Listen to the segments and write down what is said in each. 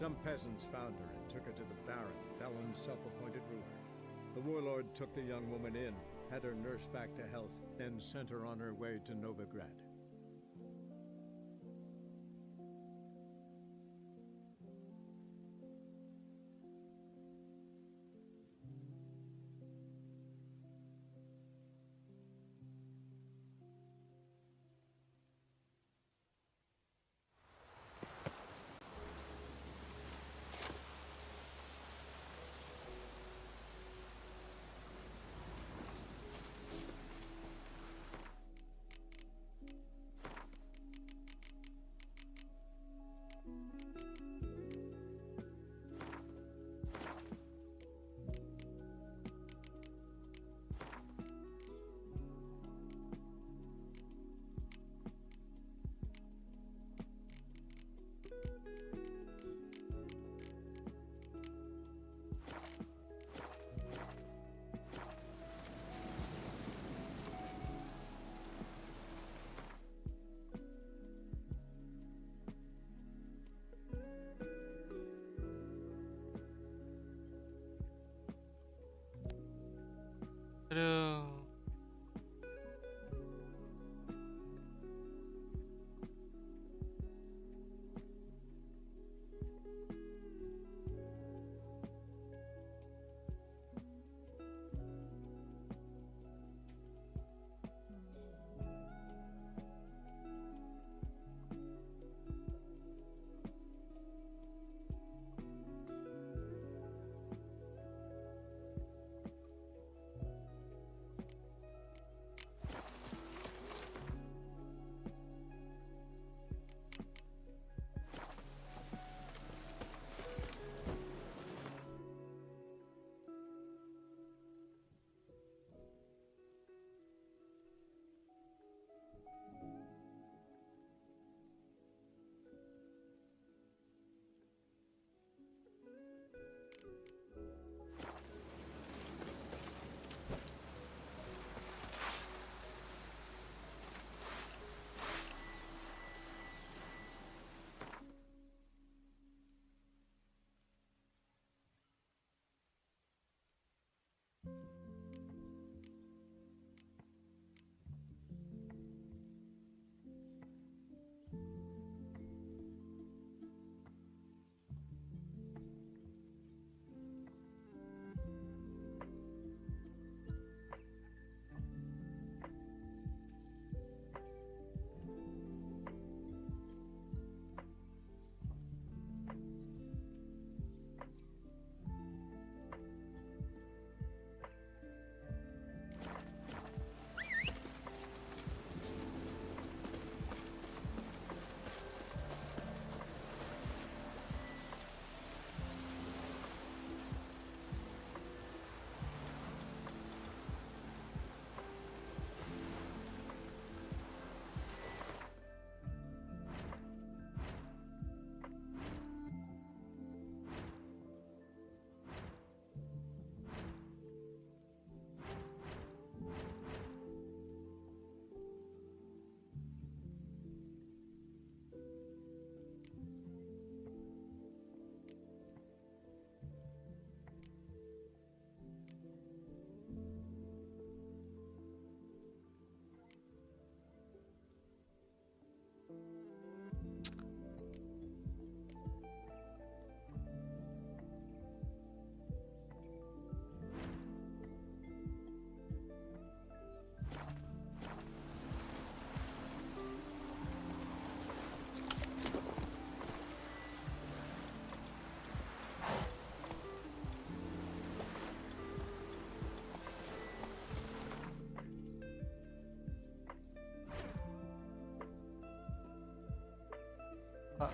Some peasants found her and took her to the Baron, Valen's self-appointed ruler. The warlord took the young woman in, had her nursed back to health, then sent her on her way to Novigrad. Aduh.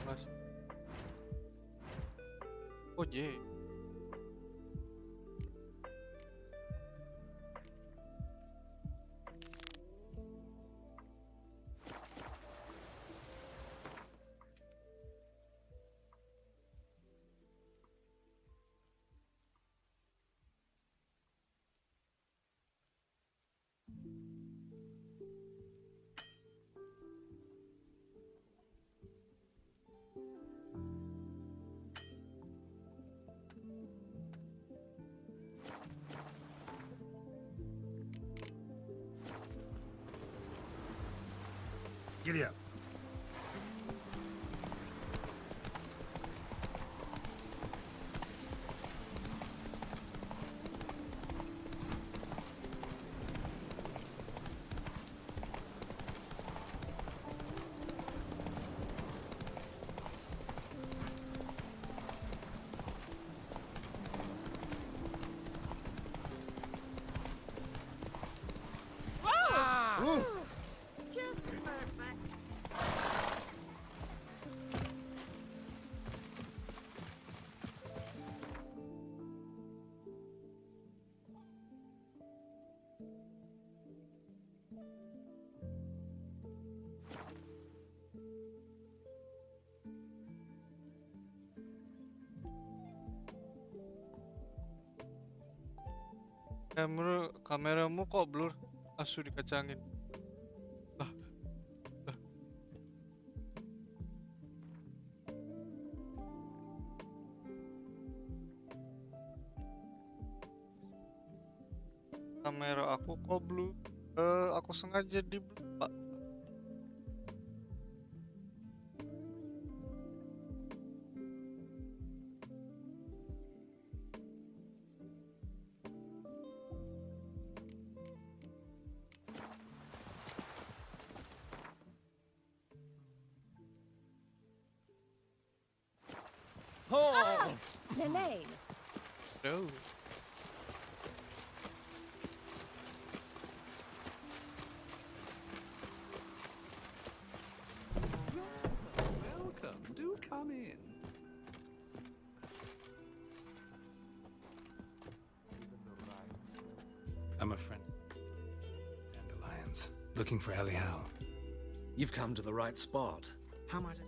Mas. Oh yeah. Giddy up. Just perfect. Kameramu kok blur? Asu dikacangin. Lah, lah. Kamera aku kok blur? Aku sengaja di blur, Pak. Oh! Lelaine, No. Welcome. Do come in. I'm a friend. Dandelions. Looking for Elial. You've come to the right spot. How might I...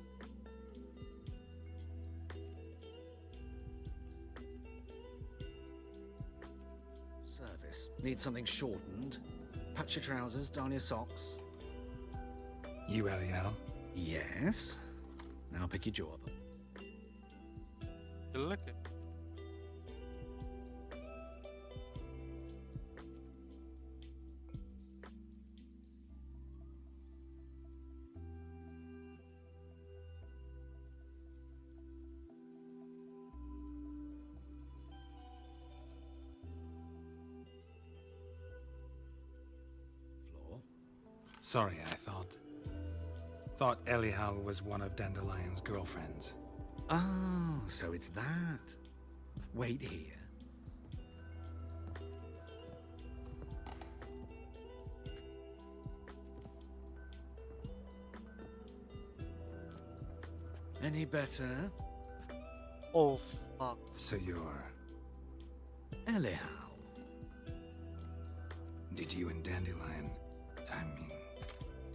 Service. Need something shortened. Patch your trousers, darn your socks. You Elial? Yes. Now pick your jaw up. Jelek ya? Floor. Sorry, I thought Elial was one of Dandelion's girlfriends. Oh, so it's that. Wait here. Any better? Oh fuck. So you're... Elial. Did you and Dandelion... I mean...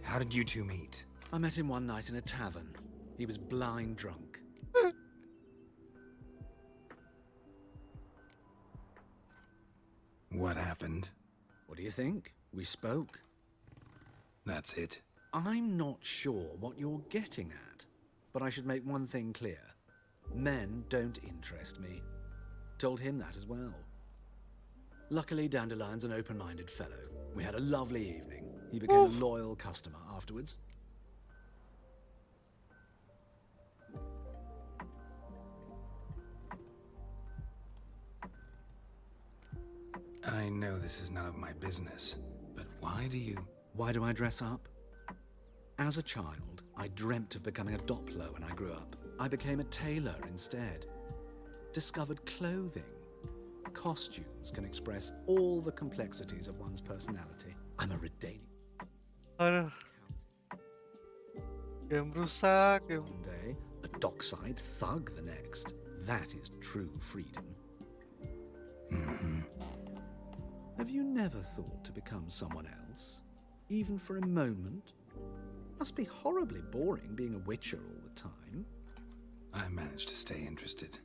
How did you two meet? I met him one night in a tavern. He was blind drunk. What happened? What do you think? We spoke. That's it. I'm not sure what you're getting at, but I should make one thing clear. Men don't interest me. Told him that as well. Luckily, Dandelion's an open-minded fellow. We had a lovely evening. He became a loyal customer afterwards. I know this is none of my business, but why do you... Why do I dress up? As a child, I dreamt of becoming a Doppler when I grew up. I became a tailor instead. Discovered clothing. Costumes can express all the complexities of one's personality. I'm a ridiculous. Aduh. Game rusak. Game... One day, a dockside thug the next. That is true freedom. Mm-hmm. Have you never thought to become someone else? Even for a moment? Must be horribly boring being a witcher all the time. I managed to stay interested.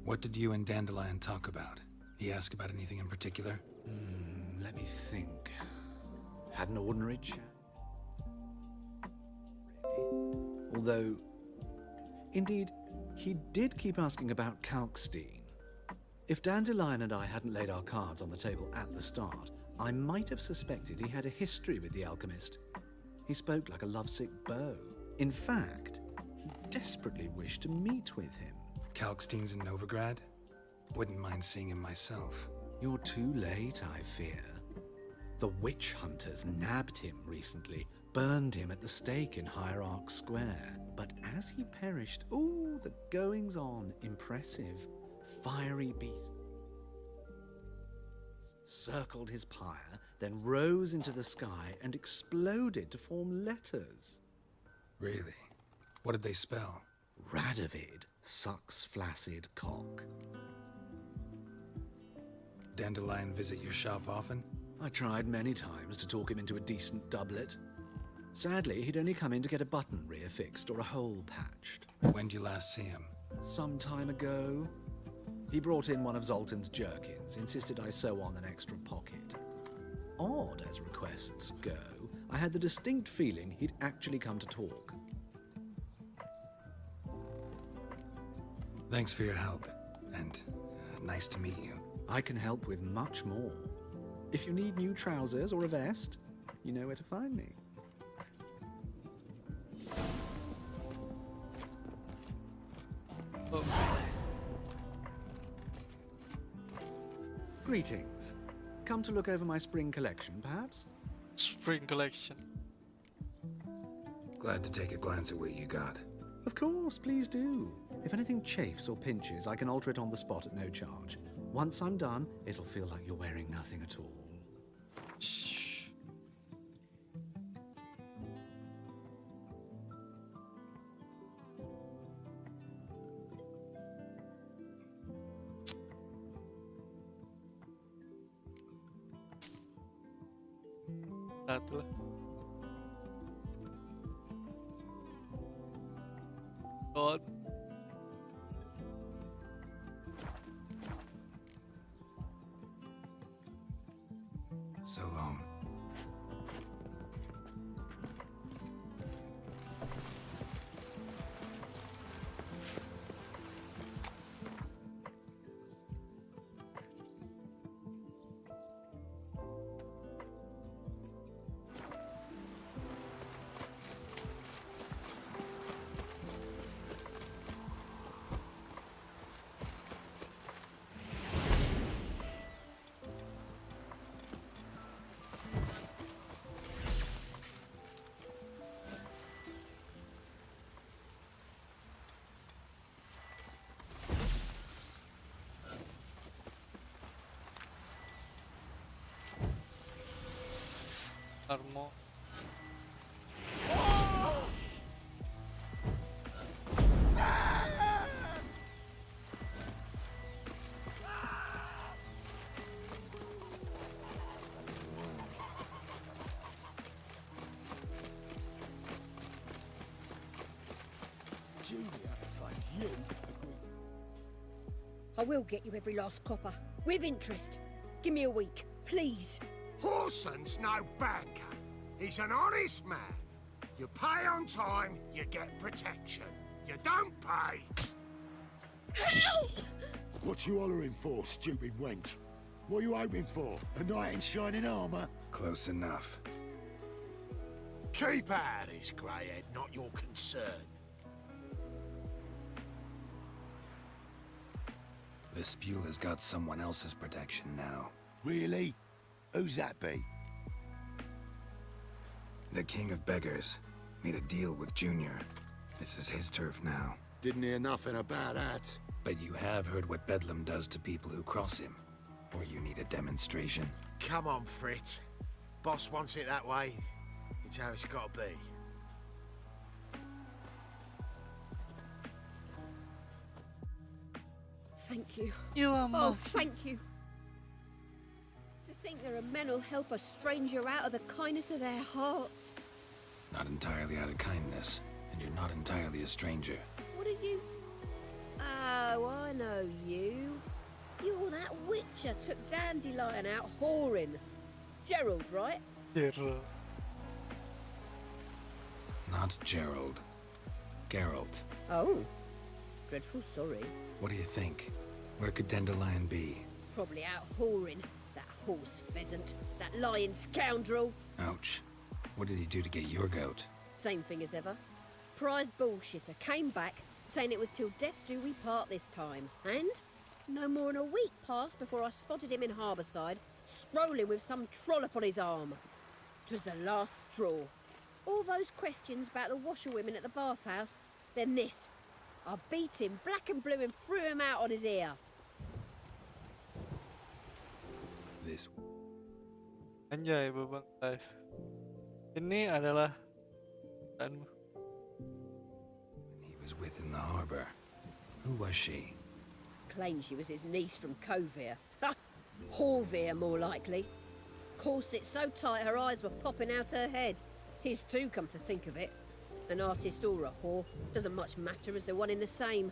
What did you and Dandelion talk about? He asked about anything in particular? Let me think. Had an ordinary chat. Really? Although, indeed, he did keep asking about Kalkstein. If Dandelion and I hadn't laid our cards on the table at the start, I might have suspected he had a history with the alchemist. He spoke like a lovesick beau. In fact, he desperately wished to meet with him. Kalkstein's in Novigrad? Wouldn't mind seeing him myself. You're too late, I fear. The witch hunters nabbed him recently, burned him at the stake in Hierarch Square. But as he perished, ooh, the goings-on, impressive. Fiery beasts circled his pyre, then rose into the sky and exploded to form letters. Really? What did they spell? Radovid sucks flaccid cock. Dandelion visit your shop often? I tried many times to talk him into a decent doublet. Sadly, he'd only come in to get a button reaffixed or a hole patched. When did you last see him? Some time ago. He brought in one of Zoltan's jerkins, insisted I sew on an extra pocket. Odd as requests go, I had the distinct feeling he'd actually come to talk. Thanks for your help, and nice to meet you. I can help with much more. If you need new trousers or a vest, you know where to find me. Oh, Greetings. Come to look over my spring collection, perhaps? spring collection. Glad to take a glance at what you got. Of course, please do. If anything chafes or pinches, I can alter it on the spot at no charge. Once I'm done, it'll feel like you're wearing nothing at all. Shh. Itulah. God. So long. Armo. I will get you every last copper, with interest. Give me a week, please. Horson's no banker. He's an honest man. You pay on time, you get protection. You don't pay. Help! What you hollering for, stupid wench? What are you hoping for? A knight in shining armour? Close enough. Keep out of this, greyhead, not your concern. Vespula's got someone else's protection now. Really? Who's that be? The King of Beggars made a deal with Junior. This is his turf now. Didn't hear nothing about that. But you have heard what Bedlam does to people who cross him. Or you need a demonstration? Come on, Fritz. Boss wants it that way. It's how it's got to be. Thank you. You are Oh, thank you. To think there are men who'll help a stranger out of the kindness of their hearts. Not entirely out of kindness, and you're not entirely a stranger. What are you? Oh, I know you. You're that witcher took Dandelion out whoring. Gerald, right? Not Gerald. Geralt. Oh. Dreadful sorry. What do you think? Where could Dandelion be? Probably out whoring. That horse pheasant, that lying scoundrel. Ouch. What did he do to get your goat? Same thing as ever. Prize bullshitter came back saying it was till death do we part this time. And no more than a week passed before I spotted him in Harbourside, strolling with some trollop on his arm. 'Twas the last straw. All those questions about the washerwomen at the bathhouse, then this. I beat him black and blue and threw him out on his ear. This. Anjay, babang live. Ini adalah dan He was with in the harbor. Who was she? Claimed she was his niece from Covere. Ha! Horvere, more likely. Corset so tight her eyes were popping out her head. His too, come to think of it. An artist or a whore doesn't much matter as they're one in the same.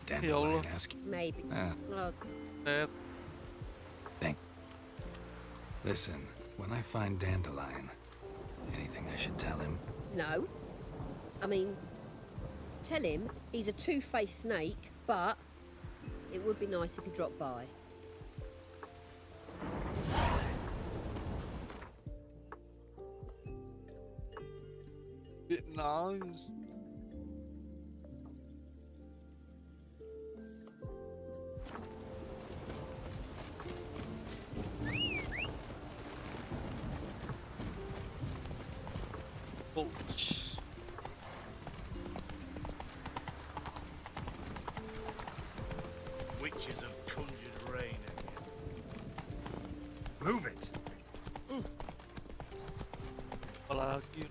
Dandelion ask. Maybe. Oh, saya Thank. Listen, when I find Dandelion, anything I should tell him? no. I mean, tell him he's a two-faced snake, but it would be nice if he dropped by. nice. Ouch. Witches have conjured rain again. Move it! Apalagi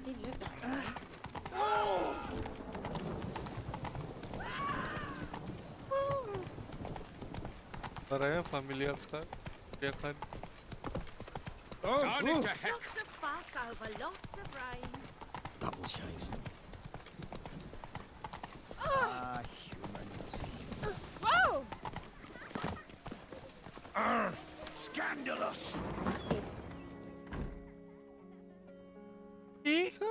Didn't look like that. suaranya familiar sekali. Ya kan? Lots of fuss over lots of rain. Double chase. Whoa! Scandalous! Iya.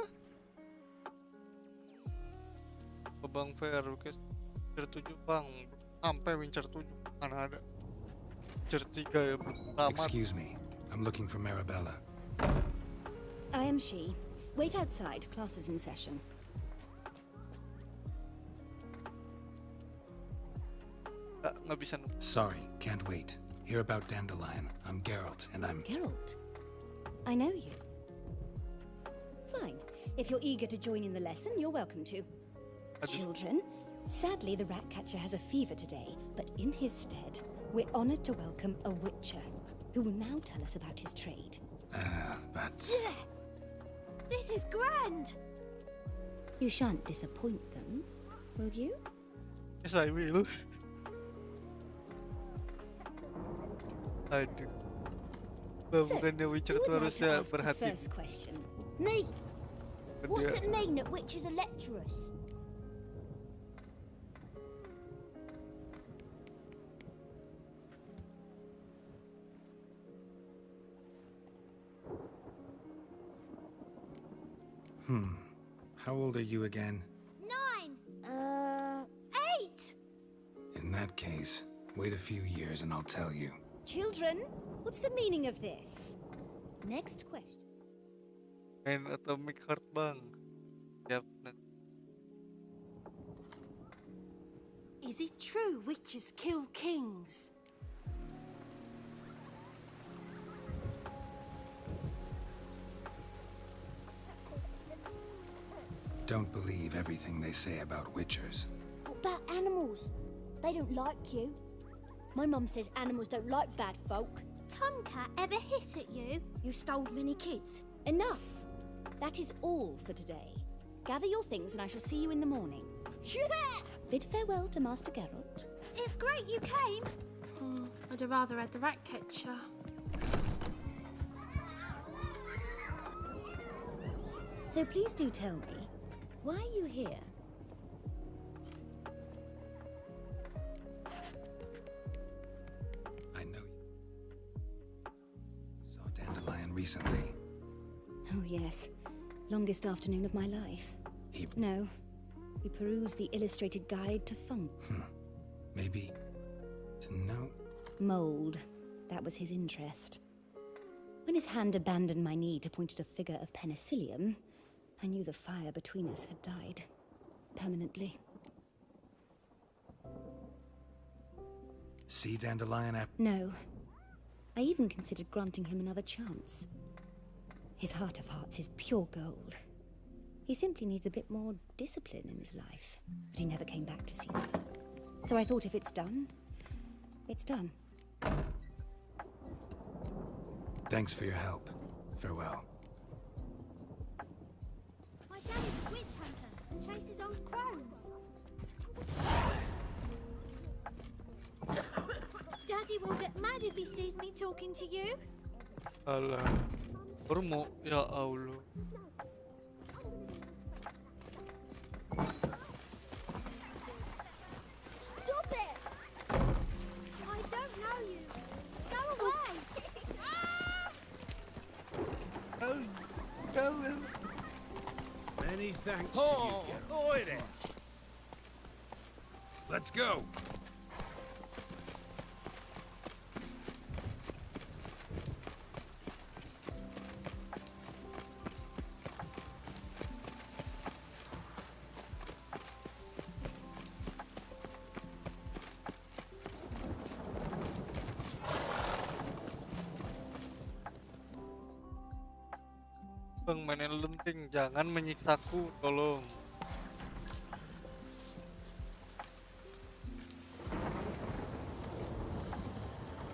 Bang Fair, guys. Wincher 7 bang, sampai Wincher 7 mana ada. Wincher 3 ya belum tamat. Excuse me. I'm looking for Marabella. I am she. Wait outside. Class is in session. Nggak bisa. Sorry, can't wait. Hear about Dandelion. I'm Geralt, and I'm... Geralt, I know you. Fine. If you're eager to join in the lesson, you're welcome to. Children, sadly the ratcatcher has a fever today, but in his stead, we're honored to welcome a witcher, who will now tell us about his trade. but... This is grand! You shan't disappoint them, will you? Yes, I will. Aduh. Bukannya Witcher who tuh would like to harusnya ask the berhati. first question? Me! What's Dia- it mean that witches are lecturers? How old are you again? 9! 8! In that case, wait a few years and I'll tell you. Children, what's the meaning of this? Next question. Main Atomic Heart bang. Yap. Is it true witches kill kings? Don't believe everything they say about witchers. What about animals? They don't like you. My mum says animals don't like bad folk. Tomcat ever hiss at you? You stole many kids. Enough. That is all for today. Gather your things and I shall see you in the morning. Yeah! Bid farewell to Master Geralt. It's great you came. Oh, I'd have rather had the rat catcher. So please do tell me, why are you here? I know you. Saw Dandelion recently. Oh yes, longest afternoon of my life. He... No, we perused the illustrated guide to funk. Maybe... No? Mold. That was his interest. When his hand abandoned my knee to point at a figure of penicillium, I knew the fire between us had died. Permanently. See Dandelion after... No. I even considered granting him another chance. His heart of hearts is pure gold. He simply needs a bit more discipline in his life. But he never came back to see me. So I thought if it's done, it's done. Thanks for your help. Farewell. My dad is a witch hunter and chases old crones. Daddy will get mad if he sees me talking to you. Alah. Baru mau, ya Allah. Stop it! I don't know you. Go away! Many thanks to you, Geralt. Oi there! Let's go! Bang, mainin lenting, jangan menyiksaku, tolong.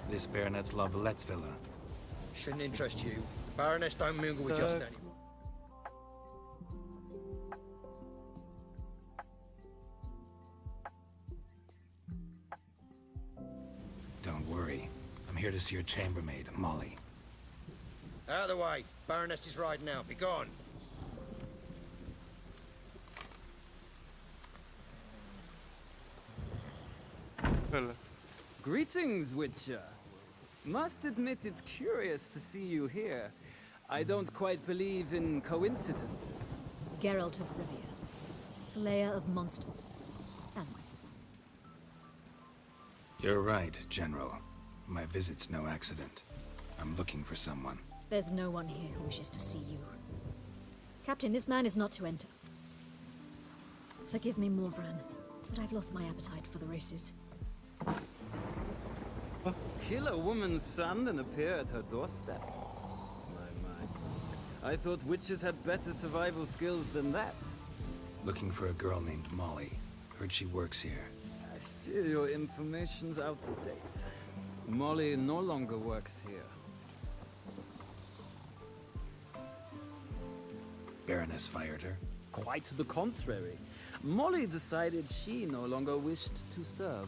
This baronet's Lavallette's villa. Shouldn't interest you. Baroness don't mingle with just anyone. Don't worry. I'm here to see your chambermaid, Molly. Out of the way. Baroness is riding out. Be gone. Alah. Greetings, Witcher. Must admit it's curious to see you here. I don't quite believe in coincidences. Geralt of Rivia, slayer of monsters, and my son. You're right, General. My visit's no accident. I'm looking for someone. There's no one here who wishes to see you. Captain, this man is not to enter. Forgive me, Morvran, but I've lost my appetite for the races. Kill a woman's son and appear at her doorstep? My. I thought witches had better survival skills than that. Looking for a girl named Molly. Heard she works here. I fear your information's out of date. Molly no longer works here. Baroness fired her. Quite the contrary. Molly decided she no longer wished to serve.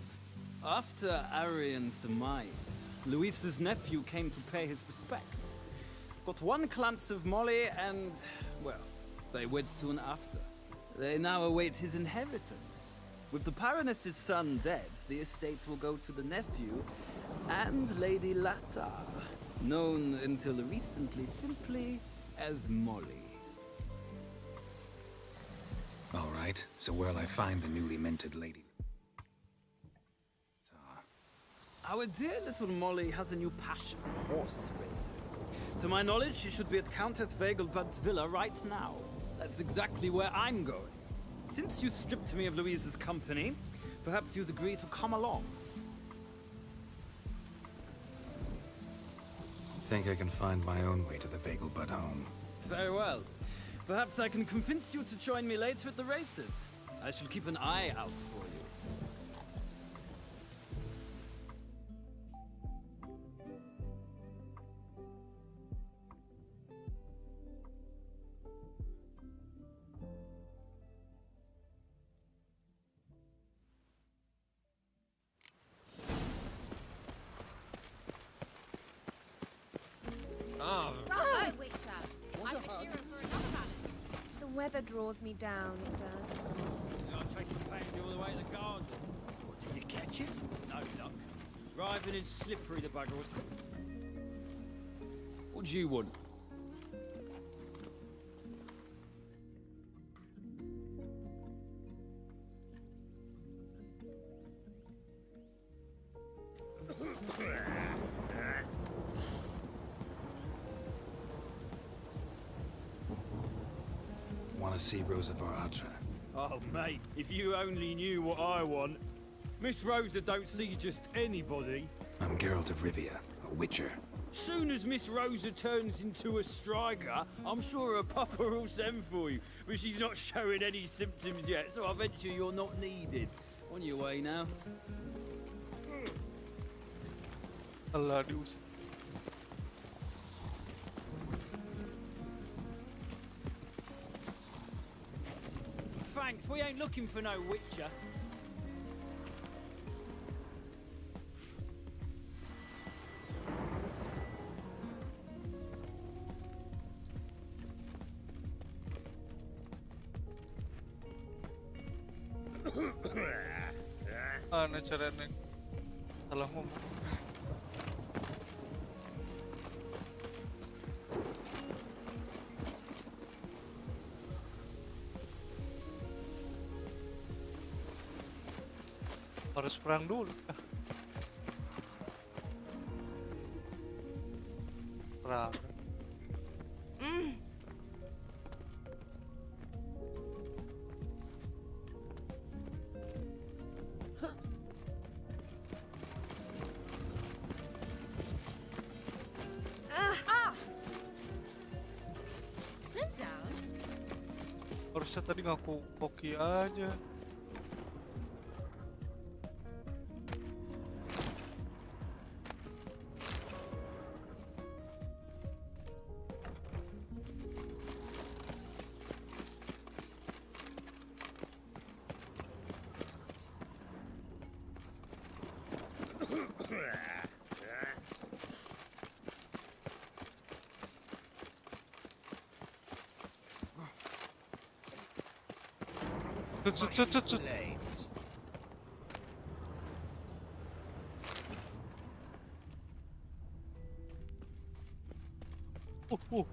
After Arian's demise, Luis's nephew came to pay his respects. Got one glance of Molly and, well, they wed soon after. They now await his inheritance. With the Baroness's son dead, the estate will go to the nephew and Lady Lata, known until recently simply as Molly. All right, so where'll I find the newly minted lady? Our dear little Molly has a new passion, horse racing. To my knowledge, she should be at Countess Vegelbud's villa right now. That's exactly where I'm going. Since you stripped me of Louise's company, perhaps you'd agree to come along. Think I can find my own way to the Vegelbud home. Very well. Perhaps I can convince you to join me later at the races. I shall keep an eye out for you. Bravo, Witcher! I'm a hero for another balance. The weather draws me down, it does. I'll chase the pansy all the way to the garden. What, did you catch it? No luck. Driving in slippery, the bugger was. What do you want? Want to see Rosa Atra? Oh, mate, if you only knew what I want. Miss Rosa don't see just anybody. I'm Geralt of Rivia, a witcher. Soon as Miss Rosa turns into a striker, I'm sure her papa will send for you. But she's not showing any symptoms yet, so I venture you're not needed. On your way now. Allah dius. Thanks, we ain't looking for no witcher. Ano caranya? Salah ngomong. Harus perang dulu. Perang. Slow down. Harusnya tadi ngaku hoki aja. Cut. Oh.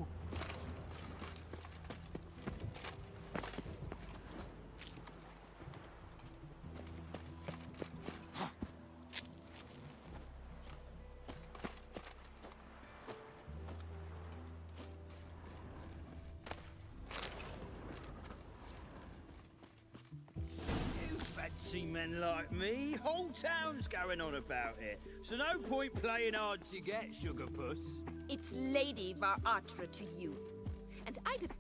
Fancy men like me, whole town's going on about it. So no point playing hard to get, sugar puss. It's Lady Atra to you. And I did.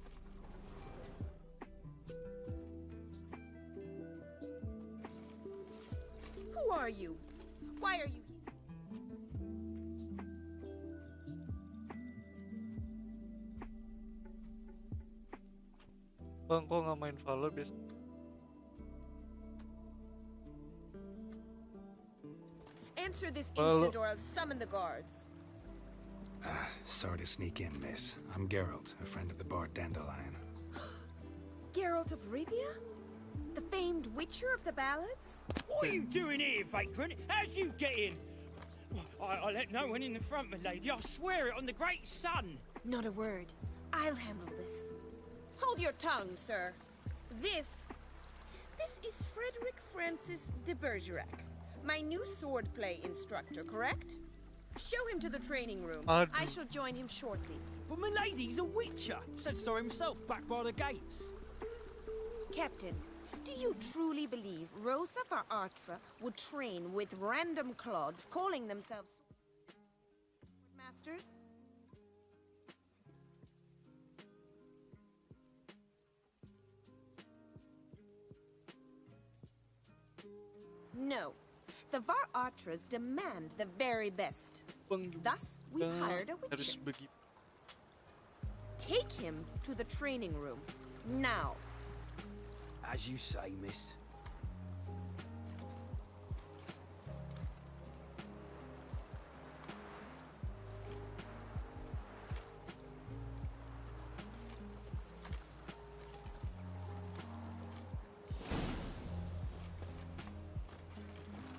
Who are you? Why are you here? Bang, kok nggak main Valor biasa? Answer this instant or I'll summon the guards. Sorry to sneak in, miss. I'm Geralt, a friend of the bard Dandelion. Geralt of Rivia? The famed witcher of the ballads? What are you doing here, vagrant? How'd you get in? I let no one in the front, my lady. I swear it on the great sun. Not a word. I'll handle this. Hold your tongue, sir. This is Frederick Francis de Bergerac, my new swordplay instructor, correct? Show him to the training room. I shall join him shortly. But my lady's a witcher. Said so himself back by the gates. Captain, do you truly believe Rosa Atra would train with random clods calling themselves masters? The Var Atras demand the very best. Thus, we hired a witcher. Take him to the training room. Now. As you say, miss.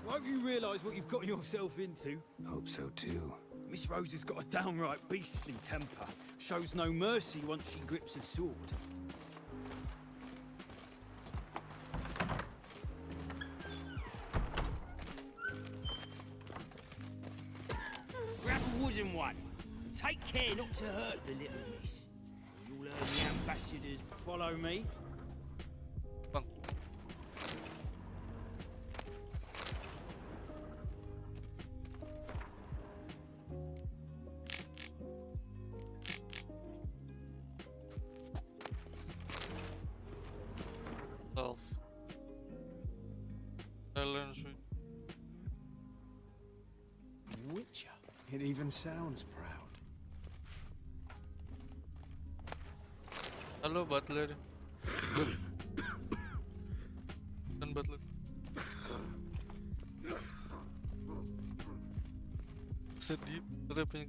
Won't you realise what you've got yourself into? Hope so too. Miss Rose has got a downright beastly temper. Shows no mercy once she grips a sword. Grab a wooden one. Take care not to hurt the little miss. You'll learn the ambassadors follow me. Witcher. It even sounds proud. Halo butler. Dan butler. Sedih, rapnya.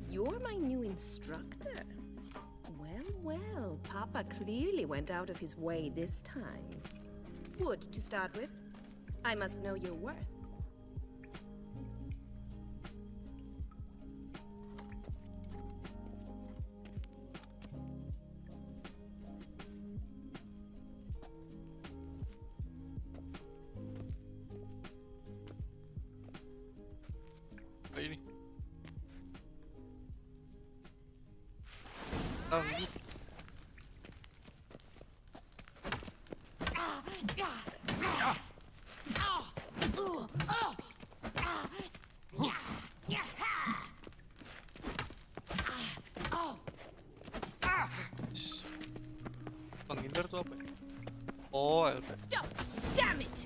You're my new instructor. Well, well, Papa clearly went out of his way this time. Wood, to start with. I must know your worth. Ini. Penghindar tuh apa? Oh, LP. Stop! Damn it!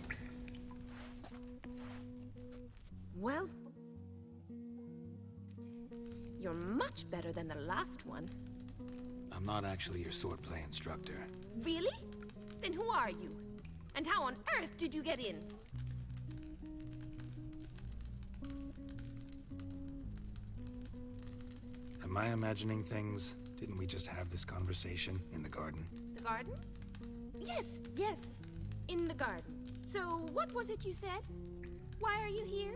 Well, you're much better than the last one. I'm not actually your swordplay instructor. Really? Then who are you? And how on earth did you get in? Am I imagining things? Didn't we just have this conversation in the garden? The garden? Yes, yes. In the garden. So, what was it you said? Why are you here?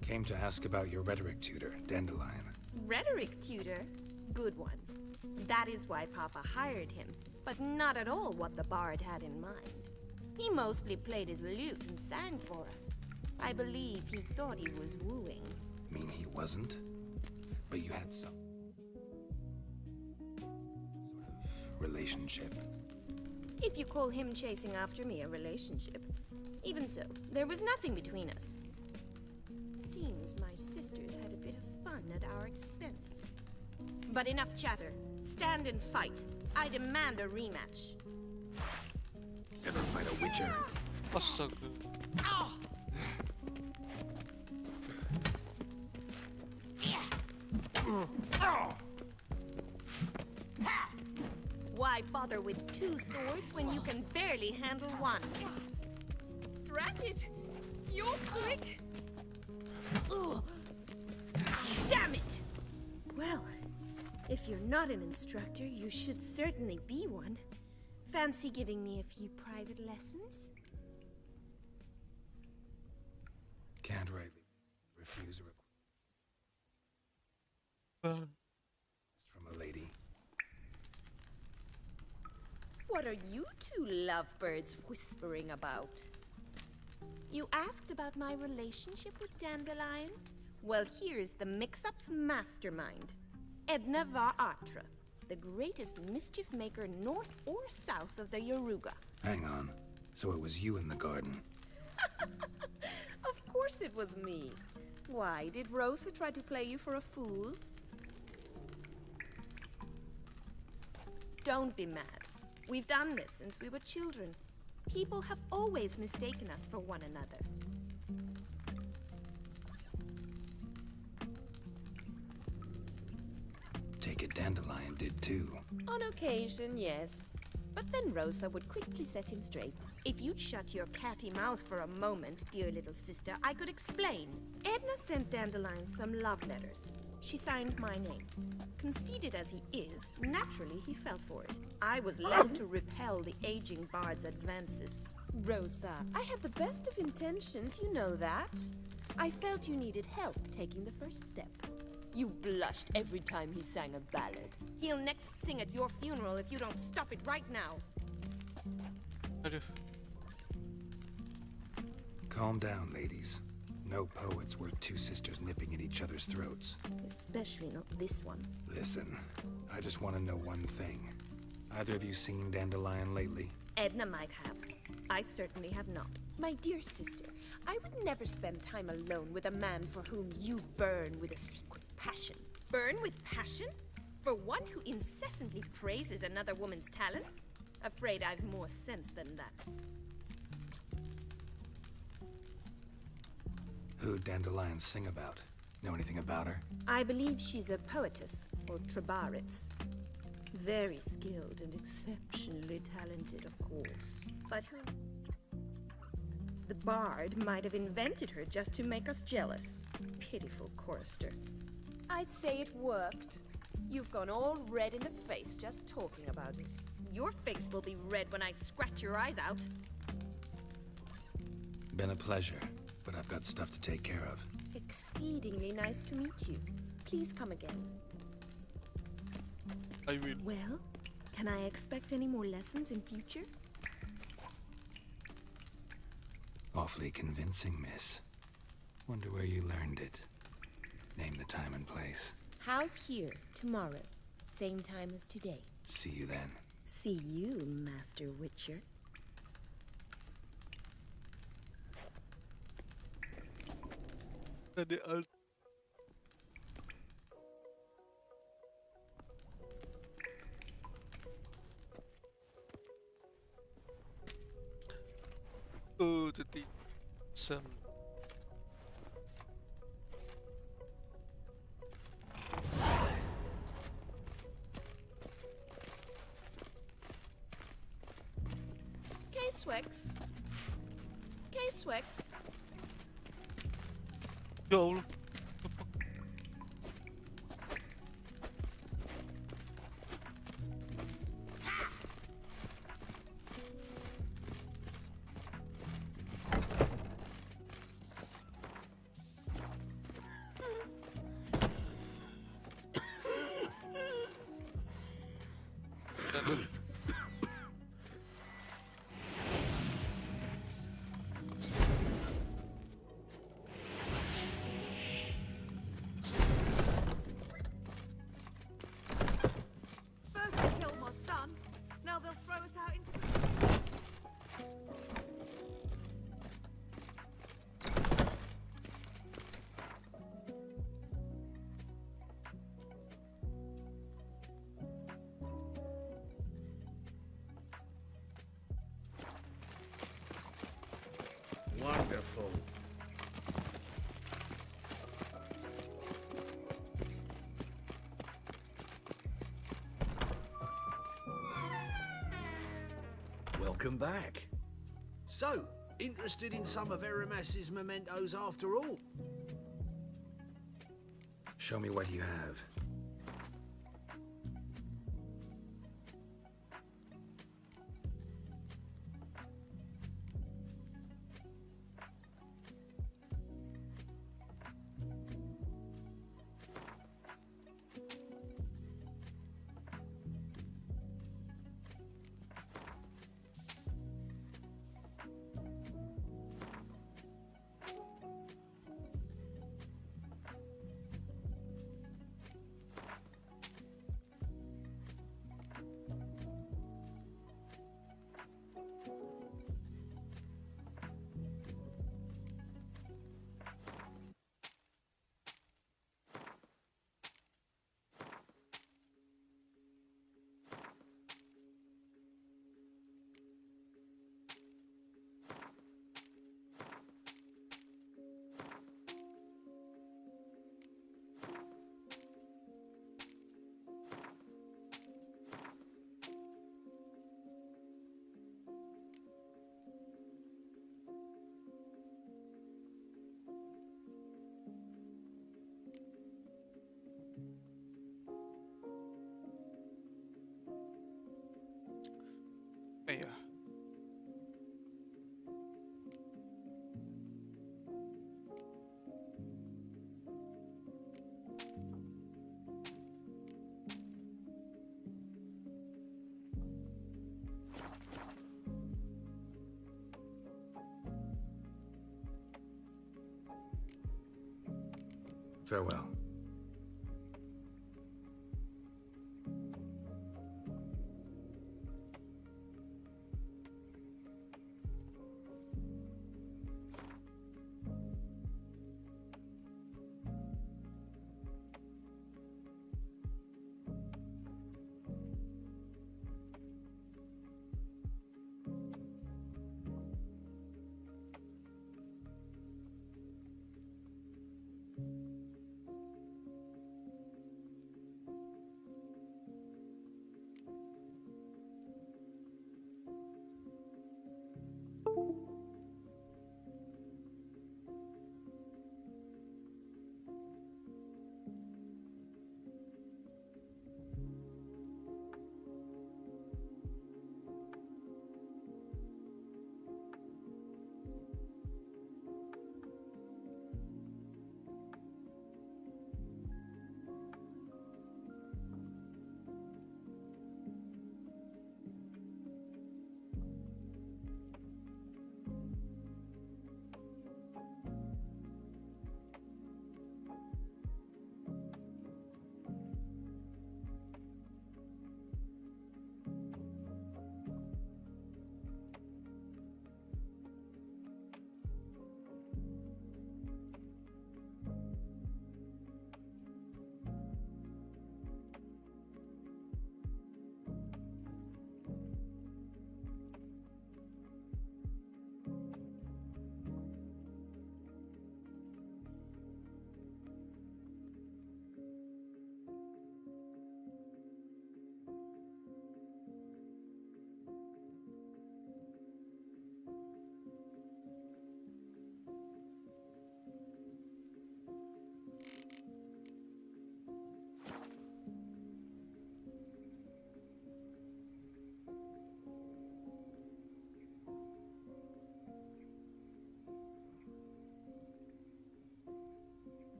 Came to ask about your rhetoric tutor, Dandelion. Rhetoric tutor? Good one. That is why Papa hired him, but not at all what the bard had in mind. He mostly played his lute and sang for us. I believe he thought he was wooing. Mean he wasn't? But you had some sort of relationship. If you call him chasing after me a relationship. Even so, there was nothing between us. Seems my sisters had a bit of fun at our expense. But enough chatter. Stand and fight. I demand a rematch. Never fight a witcher. Astaga. Why bother with two swords when you can barely handle one? Drat it! You're quick! Damn it! Well, if you're not an instructor, you should certainly be one. Fancy giving me a few private lessons? Can't rightly refuse a request from a lady. What are you two lovebirds whispering about? You asked about my relationship with Dandelion? Well, here's the mix-up's mastermind. Edna Var Atra, the greatest mischief maker north or south of the Yaruga. Hang on. So it was you in the garden. Of course it was me. Why, did Rosa try to play you for a fool? Don't be mad. We've done this since we were children. People have always mistaken us for one another. Take it Dandelion did too. On occasion, yes. But then Rosa would quickly set him straight. If you'd shut your catty mouth for a moment, dear little sister, I could explain. Edna sent Dandelion some love letters. She signed my name. Conceited as he is, naturally he fell for it. I was left to repel the aging bard's advances. Rosa, I had the best of intentions, you know that. I felt you needed help taking the first step. You blushed every time he sang a ballad. He'll next sing at your funeral if you don't stop it right now. Aduh. Calm down, ladies. No poet's worth two sisters nipping at each other's throats. Especially not this one. Listen, I just want to know one thing. Either of you seen Dandelion lately? Edna might have. I certainly have not. My dear sister, I would never spend time alone with a man for whom you burn with a secret passion. Burn with passion? For one who incessantly praises another woman's talents? Afraid I've more sense than that. Who'd Dandelion sing about? Know anything about her? I believe she's a poetess, or trabaritz. Very skilled and exceptionally talented, of course. But who knows? The bard might have invented her just to make us jealous. Pitiful chorister. I'd say it worked. You've gone all red in the face just talking about it. Your face will be red when I scratch your eyes out. Been a pleasure, but I've got stuff to take care of. Exceedingly nice to meet you. Please come again. I will. Well, can I expect any more lessons in future? Awfully convincing, miss. Wonder where you learned it. Name the time and place. House here, tomorrow. Same time as today. See you then. See you, Master Witcher. Tadi alt. Oh, tadi some. K-Swex. K-Swex. Ya Allah. First they killed my son, now they'll throw us out into the... Wonderful. Welcome back. So, interested in some of Aramas's mementos after all? Show me what you have. Farewell.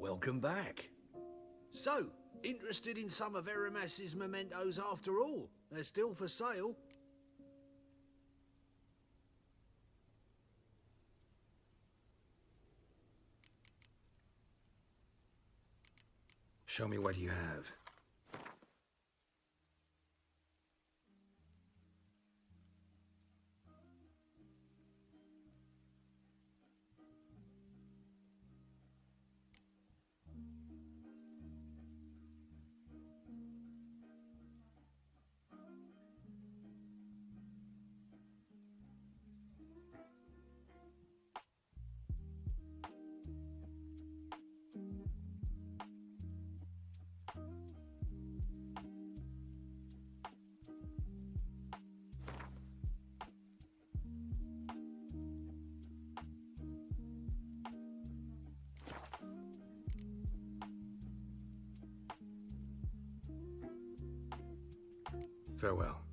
Welcome back. So, interested in some of Aramas's mementos after all? They're still for sale. Show me what you have. Farewell.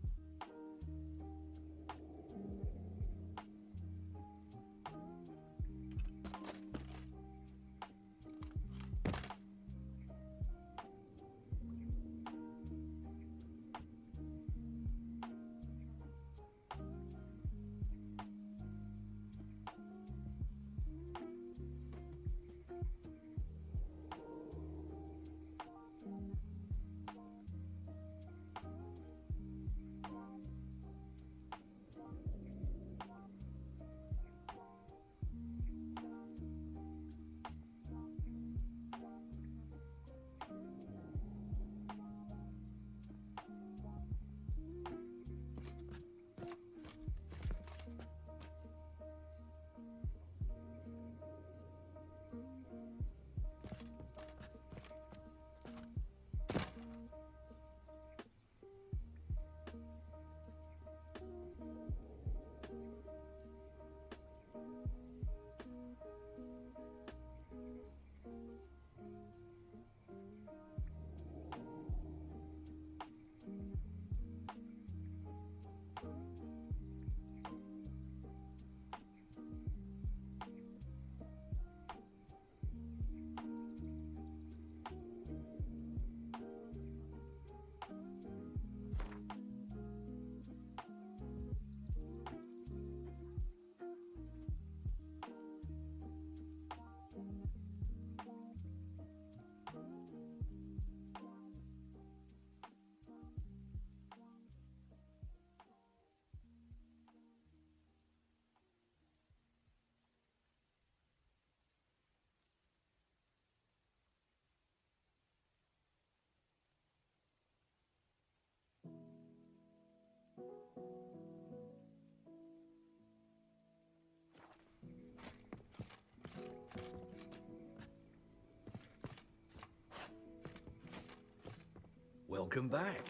Welcome back.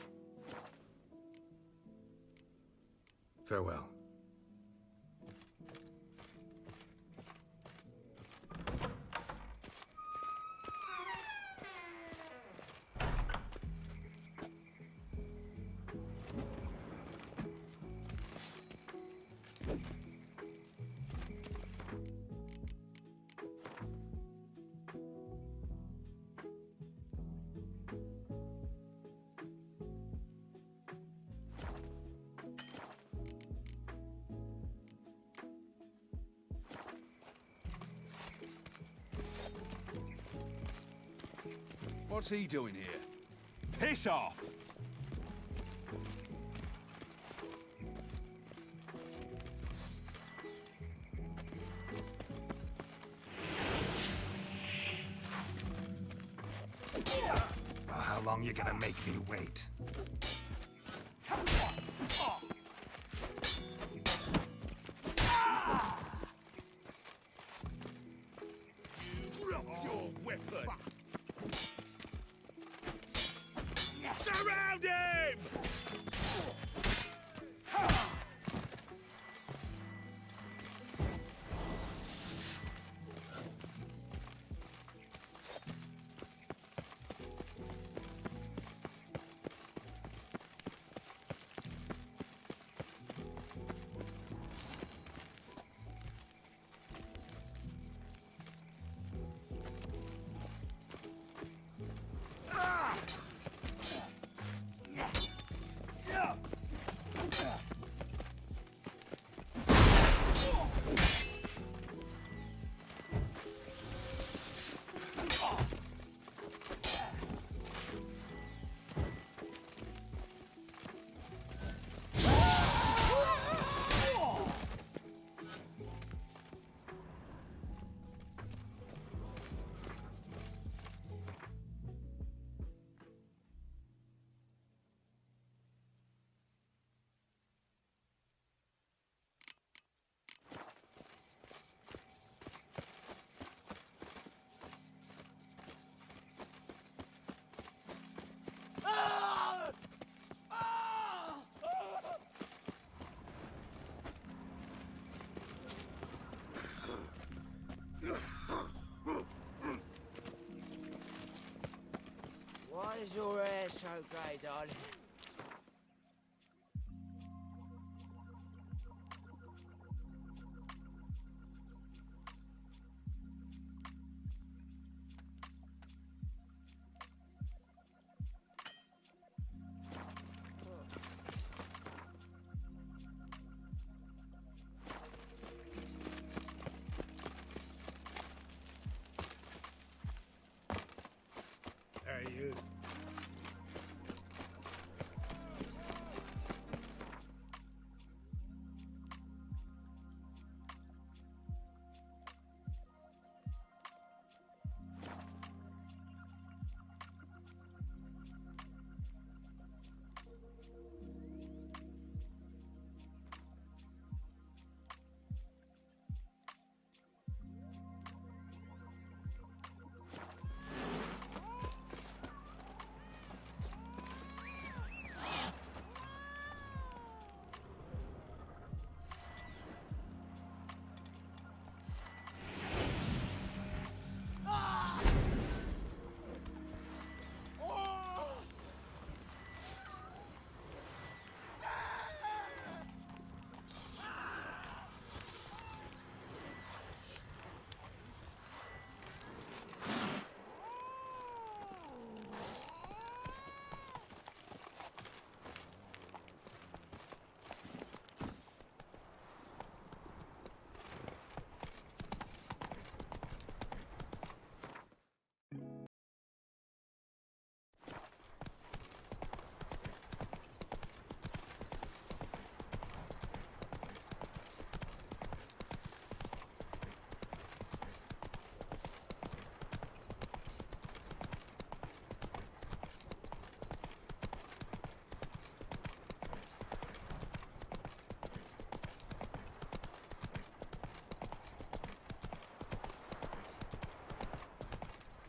Farewell. What's he doing here? Piss off! Well, how long you gonna make me wait? Drop your weapon! Surround him! Why is your hair so grey, darling? Hey, you.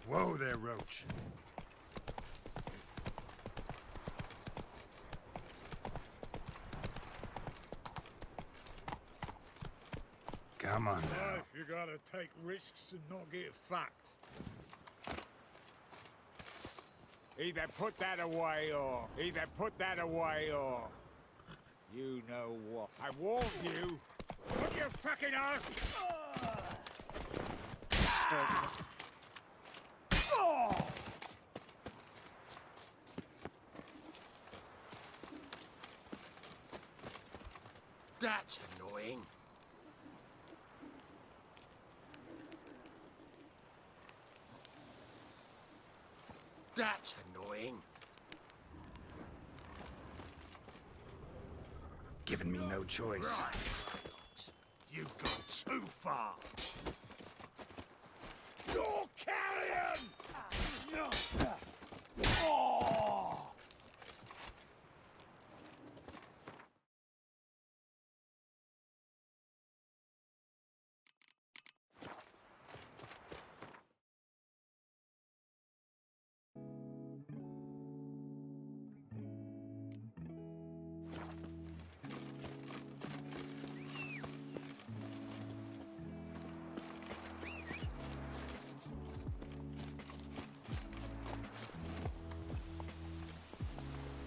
Whoa there, Roach. Come on now. Life, you gotta take risks and not get fucked. Either put that away or... You know what? I warned you! Put your fucking arse... That's annoying. That's annoying. Giving me no choice. Right. You've gone too far. You're carrion! Oh!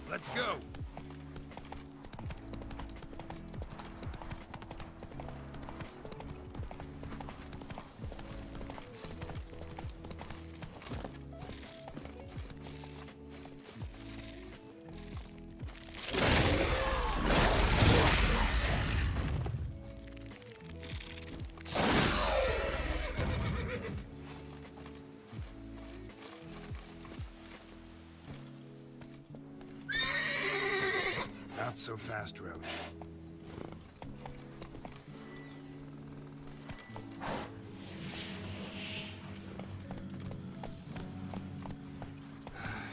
Let's go! Not so fast, Roach.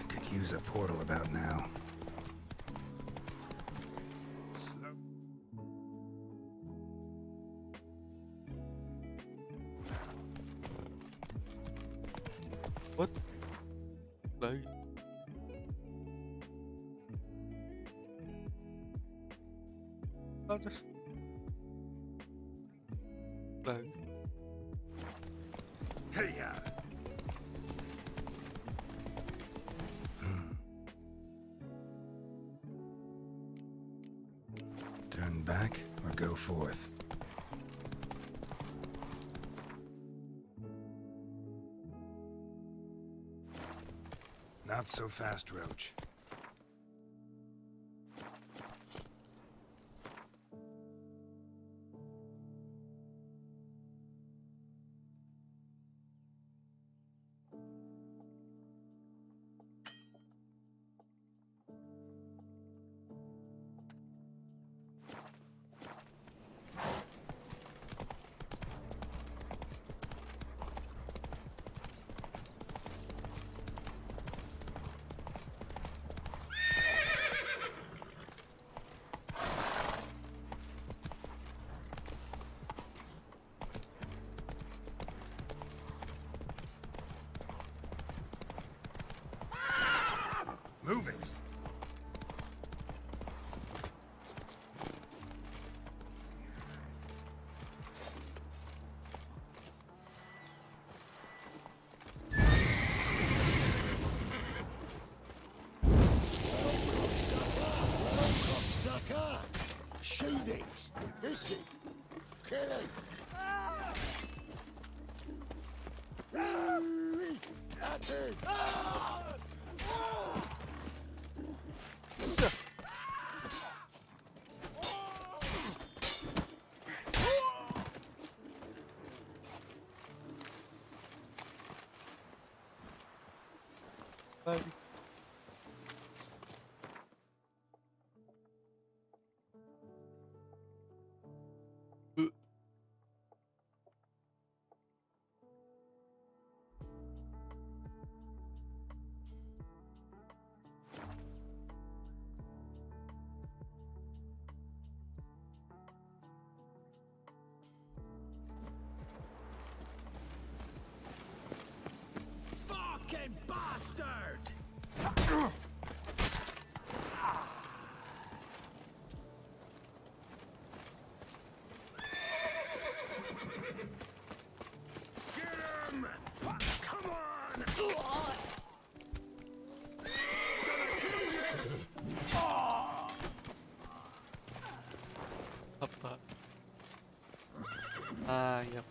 Could use a portal about now. What? Lagi. Ada. Lagi. Hey, Turn back or go forth. Not so fast, Roach. move it. Sucker! Shoot it! This it! Kill it! That's it! Lagi. fucking bastard! Get him! Come on! Apa? Ah, yep.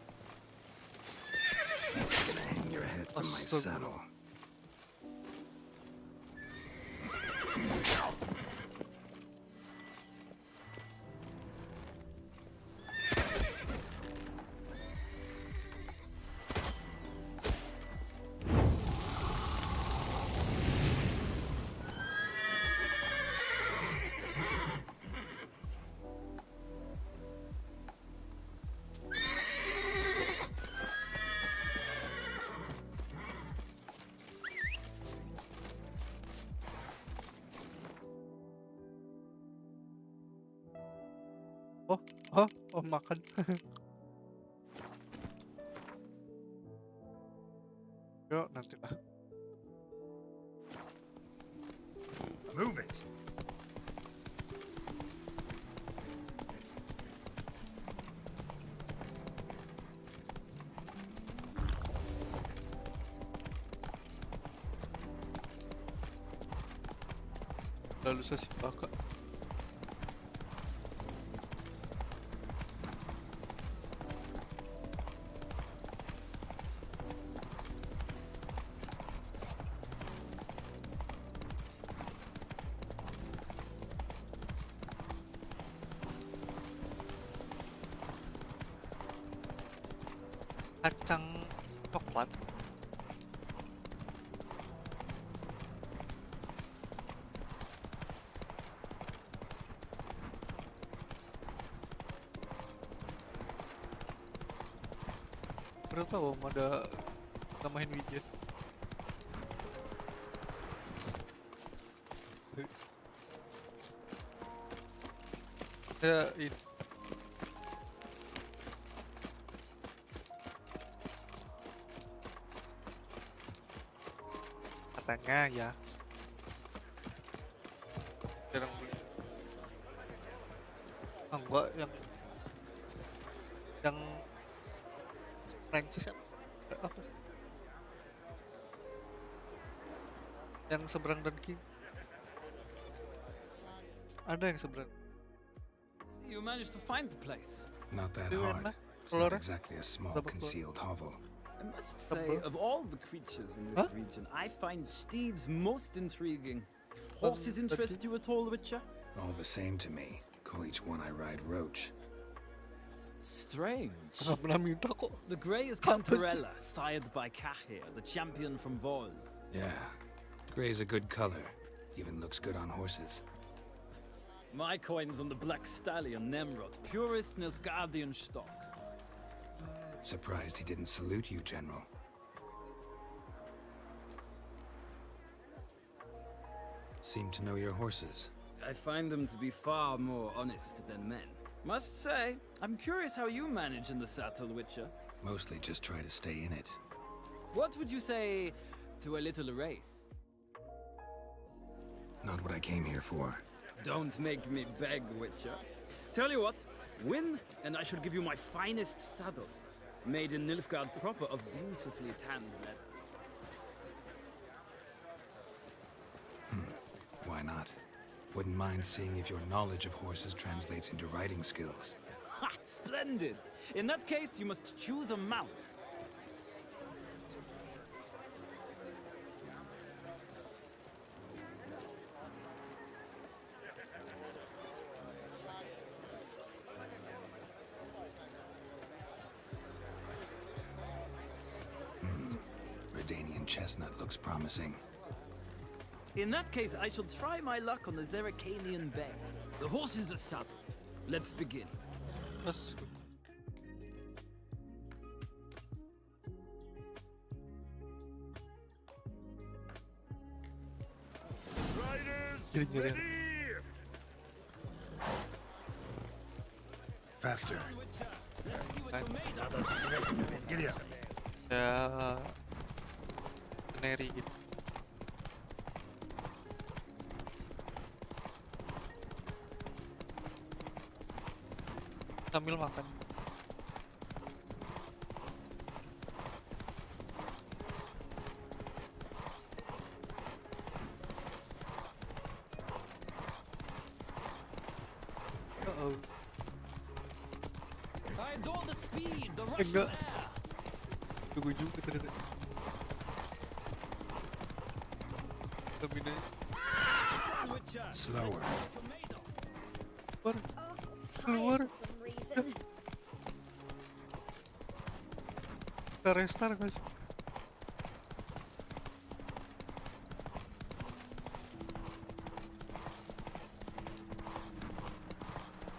Hang your head from my saddle. Oh, makan. Yuk, nanti lah. Move it! Lalu saya siapa? Kacang coklat. Baru tahu ada tambahin widget. Ya ini. Katanya ya. Jarang beli. Enggak yang Prancis apa sih? Yang seberang dan kiri. Ada yang seberang. You managed to find the place. Not that Doing hard. that? It's not Flores? exactly a small Double concealed hovel. I must say, of all the creatures in this region, I find steeds most intriguing. Horses interest you at all, Witcher? All the same to me. Call each one I ride Roach. Strange. The The grey is Cantarella, sired by Cahir, the champion from Vol. Yeah. Gray's a good color. Even looks good on horses. My coin's on the black stallion, Nemrod, purest Nilfgaardian stock. Surprised he didn't salute you, General. Seem to know your horses. I find them to be far more honest than men. Must say, I'm curious how you manage in the saddle, Witcher. Mostly just try to stay in it. What would you say to a little race? Not what I came here for. Don't make me beg, Witcher. Tell you what, win, and I shall give you my finest saddle. Made in Nilfgaard proper of beautifully tanned leather. Why not? Wouldn't mind seeing if your knowledge of horses translates into riding skills. Ha! Splendid! In that case, you must choose a mount. Redanian chestnut looks promising. In that case, I shall try my luck on the Zeracanian Bay. The horses are saddled. Let's begin. Riders, ready! Faster. Giddy up. Ya Neri gitu. Sambil makan. I adore the speed, the rush Enggak. of air. Tunggu juga ternyata. Stamina. Slower. Keluar. Keluar. Kita restart guys.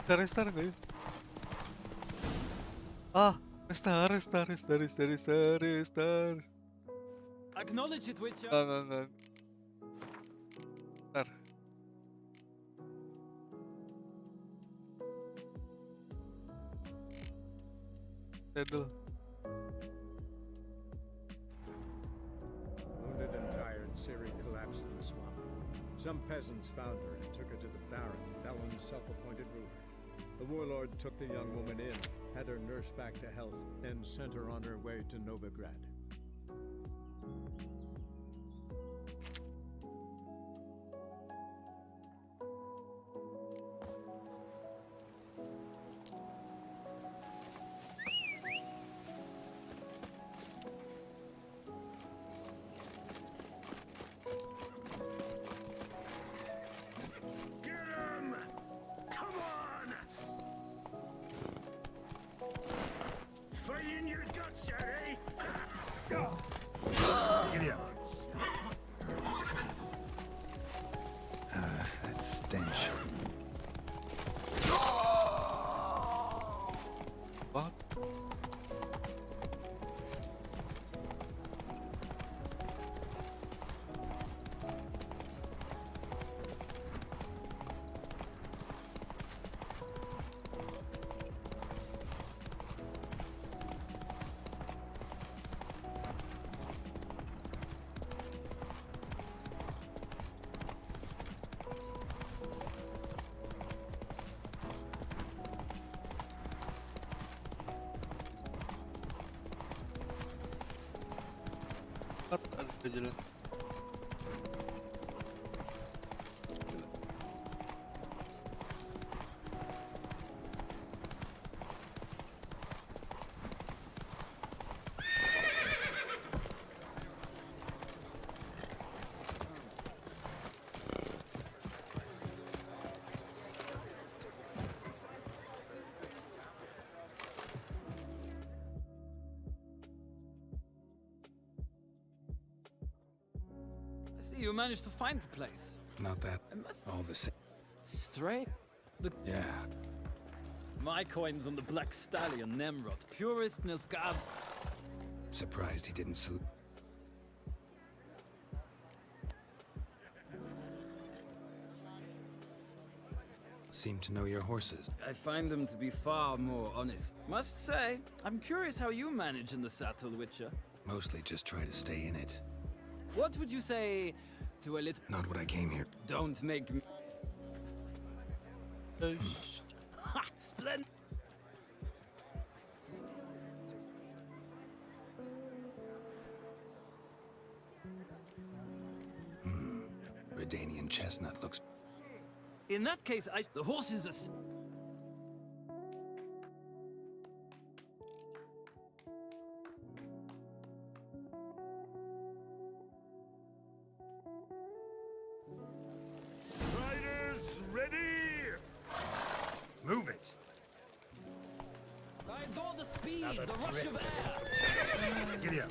Kita restart guys. Ah, restart. Acknowledge it, Witcher. Nggak. Ntar. Saddle. Wounded and tired, Ciri collapsed in the swamp. Some peasants found her and took her to the Baron, Valen's self-appointed ruler. The warlord took the young woman in, had her nursed back to health, then sent her on her way to Novigrad. Fighting your guts out, eh? Giddy up. That stench. What? Ada jalan. See, you managed to find the place. Not that. All the same. Straight? Yeah. My coin's on the Black Stallion, Nemrod. Purest Nilfgaard. Surprised he didn't salute. Seem to know your horses. I find them to be far more honest. Must say, I'm curious how you manage in the saddle, Witcher. Mostly just try to stay in it. What would you say to a little... Not what I came here. Don't make me... Ha! Splendid! Redanian chestnut looks... In that case, the horses are... Riders, ready? Move it. I adore the speed, Another the rush of air. Giddy up.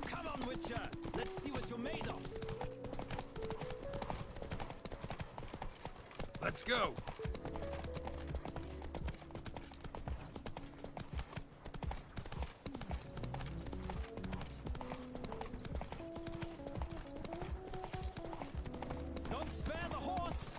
Come on, Witcher. Let's see what you're made of. Let's go. Don't spare the horse.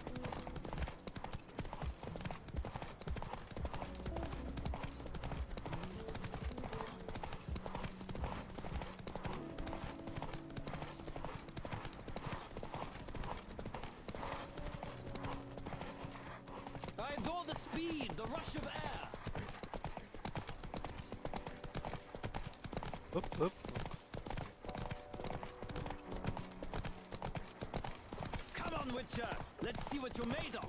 Hup, hup. Come on, Witcher! Let's see what you're made of!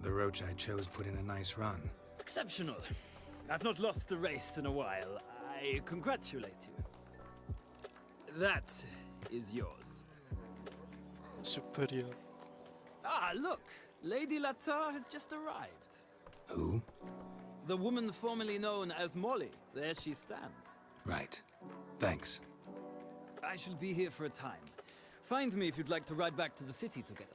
The roach I chose put in a nice run. Exceptional. I've not lost a race in a while. I congratulate you. That is yours. Superior. Ah, look! Lady Latar has just arrived. Who? The woman formerly known as Molly. There she stands. Right. Thanks. I shall be here for a time. Find me if you'd like to ride back to the city together.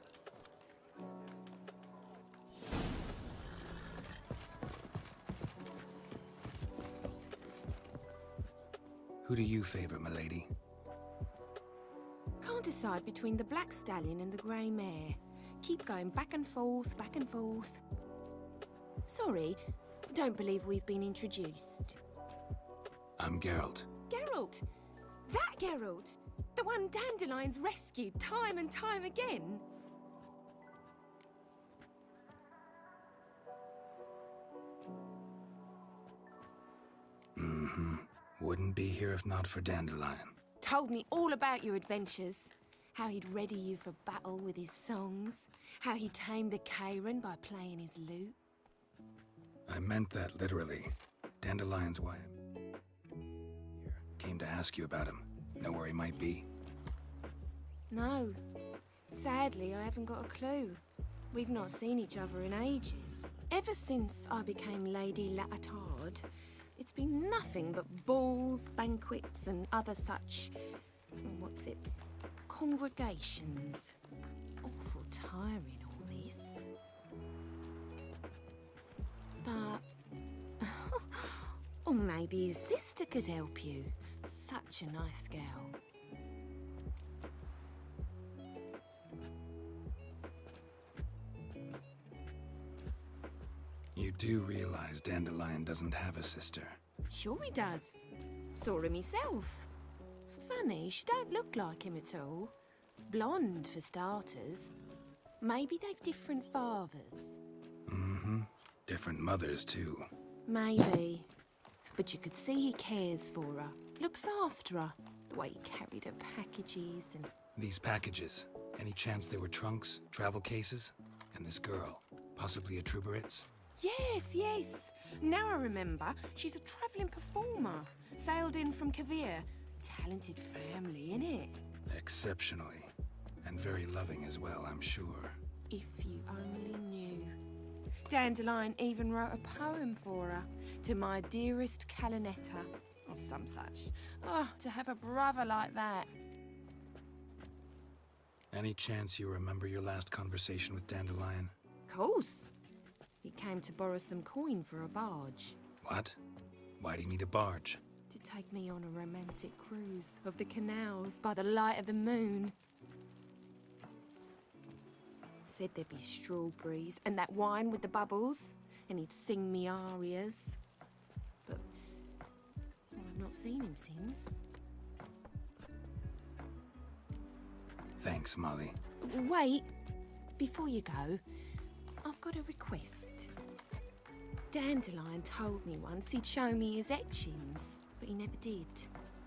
Who do you favor, milady? Can't decide between the black stallion and the grey mare. Keep going back and forth, back and forth. Sorry, don't believe we've been introduced. I'm Geralt. Geralt! That Geralt! The one Dandelion's rescued time and time again! Mm-hmm. Wouldn't be here if not for Dandelion. Told me all about your adventures. How he'd ready you for battle with his songs. How he tamed the Karen by playing his lute. I meant that literally. Dandelion's why I'm here. Came to ask you about him. Know where he might be? No. Sadly, I haven't got a clue. We've not seen each other in ages. Ever since I became Lady Latard, it's been nothing but balls, banquets, and other such... congregations. Awful tiring, all this. But... or maybe his sister could help you. Such a nice girl. You do realize Dandelion doesn't have a sister. Sure he does. Saw him himself. Funny, she don't look like him at all. Blonde, for starters. Maybe they've different fathers. Mm-hmm. Different mothers, too. Maybe. But you could see he cares for her. Looks after her. The way he carried her packages and... These packages, any chance they were trunks, travel cases? And this girl, possibly a Truberitz? Yes, yes. Now I remember. She's a travelling performer. Sailed in from Kavir. Talented family, innit? Exceptionally. And very loving as well, I'm sure. If you only knew. Dandelion even wrote a poem for her. To my dearest Calinetta. Or some such. Oh, to have a brother like that. Any chance you remember your last conversation with Dandelion? Course. He came to borrow some coin for a barge. What? Why do you need a barge? To take me on a romantic cruise of the canals by the light of the moon. Said there'd be strawberries and that wine with the bubbles, and he'd sing me arias. But I've not seen him since. Thanks, Molly. Wait, before you go, I've got a request. Dandelion told me once he'd show me his etchings, but he never did.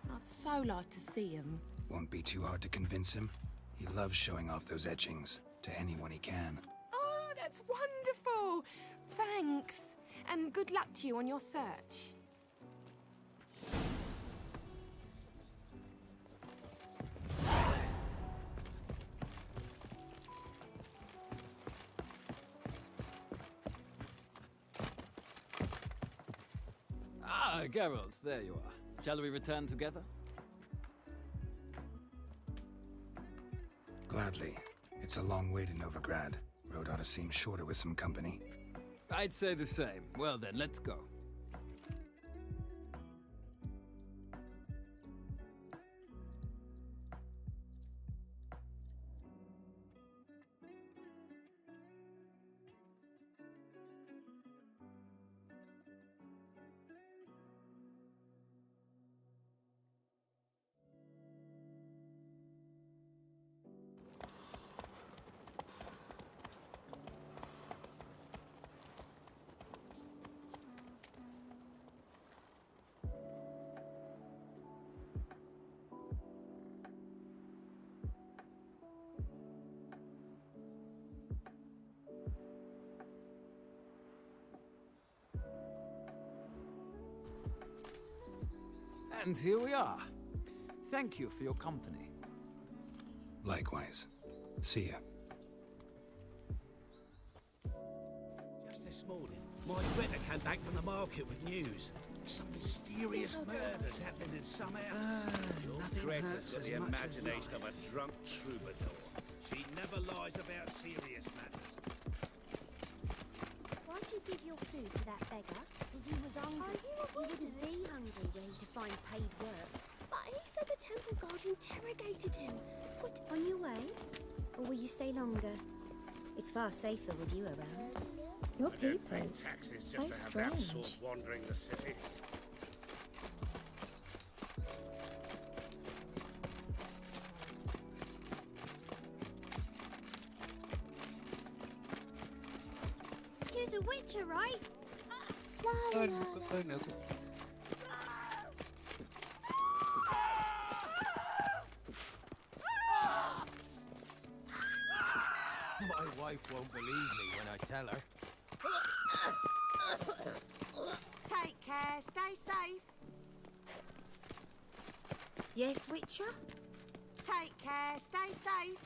I'd so like to see them. Won't be too hard to convince him. He loves showing off those etchings to anyone he can. Oh, that's wonderful! Thanks, and good luck to you on your search. Ah, Geralt, there you are. Shall we return together? Gladly. It's a long way to Novigrad. Road ought to seem shorter with some company. I'd say the same. Well then, let's go. And here we are. Thank you for your company. Likewise. See ya. Just this morning, my Greta came back from the market with news. Some mysterious murders happening in some house. Your Greta's got the imagination of a drunk troubadour. She never lies about serious matters. Why'd you give your food to that beggar? Because he was hungry. He wouldn't be hungry were he to find paid work. But he said the temple guard interrogated him. What, on your way? Or will you stay longer? It's far safer with you around. Your I don't pay peepers. taxes So just to have that sort strange. wandering the city. You're a witcher, right? La, la, Aduh, la. katanya aku. My wife won't believe me when I tell her. Take care, stay safe. Yes, Witcher? Take care, stay safe.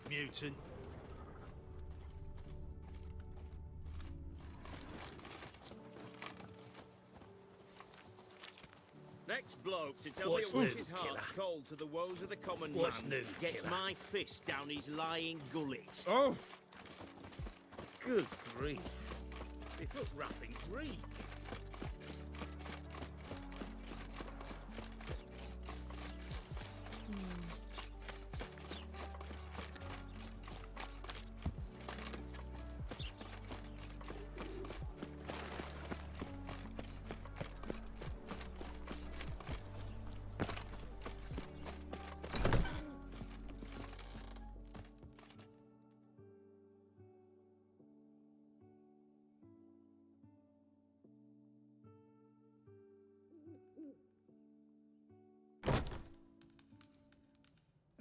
Mutant. Next bloke to tell What's me a new, witch's heart's killer? cold to the woes of the common What's man new, gets killer? my fist down his lying gullet. Oh! Good grief. The foot wrappings reek.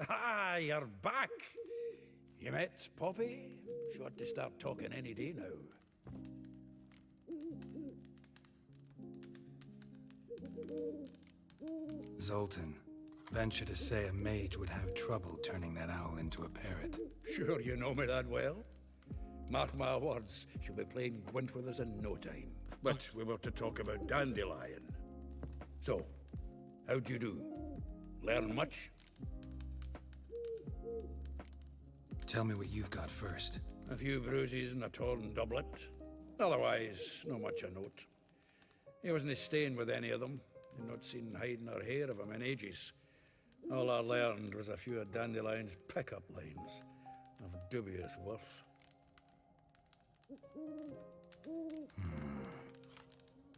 Ah, you're back. You met Poppy? She ought to start talking any day now. Zoltan, venture to say a mage would have trouble turning that owl into a parrot. Sure you know me that well? Mark my words, she'll be playing Gwent with us in no time. But we were to talk about Dandelion. So, how'd you do? Learn much? Tell me what you've got first. A few bruises and a torn doublet. Otherwise, not much a note. He wasn't staying with any of them. I'd not seen hide nor hair of him in ages. All I learned was a few of Dandelion's pickup lines of dubious worth.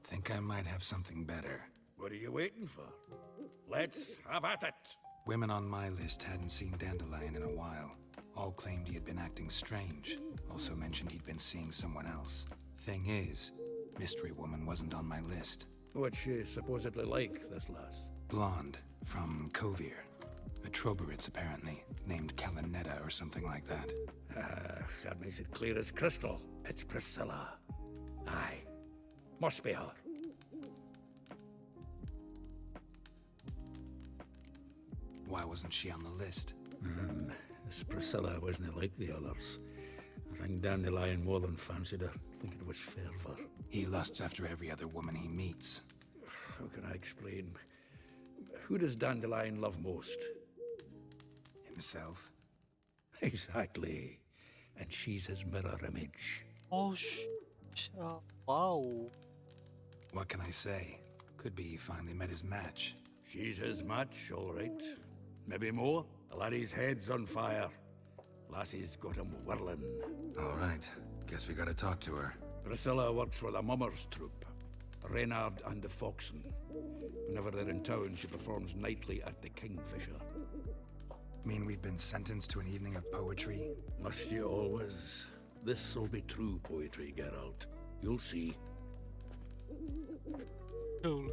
Think I might have something better. What are you waiting for? Let's have at it! Women on my list hadn't seen Dandelion in a while. All claimed he had been acting strange. Also mentioned he'd been seeing someone else. Thing is, Mystery Woman wasn't on my list. What's she supposedly like, this lass? Blonde, from Kovir. A Troberitz, apparently, named Kalanetta or something like that. That makes it clear as crystal. It's Priscilla. Aye. Must be her. Why wasn't she on the list? This Priscilla wasn't like the others. I think Dandelion more than fancied her. I think it was fervour. He lusts after every other woman he meets. How can I explain? Who does Dandelion love most? Himself. Exactly. And she's his mirror image. Oh, Wow. What can I say? Could be he finally met his match. She's his match, all right. Maybe more. The laddie's head's on fire. Lassie's got him whirling. All right. Guess we gotta talk to her. Priscilla works for the Mummers troupe. Reynard and the Foxen. Whenever they're in town, she performs nightly at the Kingfisher. Mean we've been sentenced to an evening of poetry? Must you always? This'll be true poetry, Geralt. You'll see. Cool.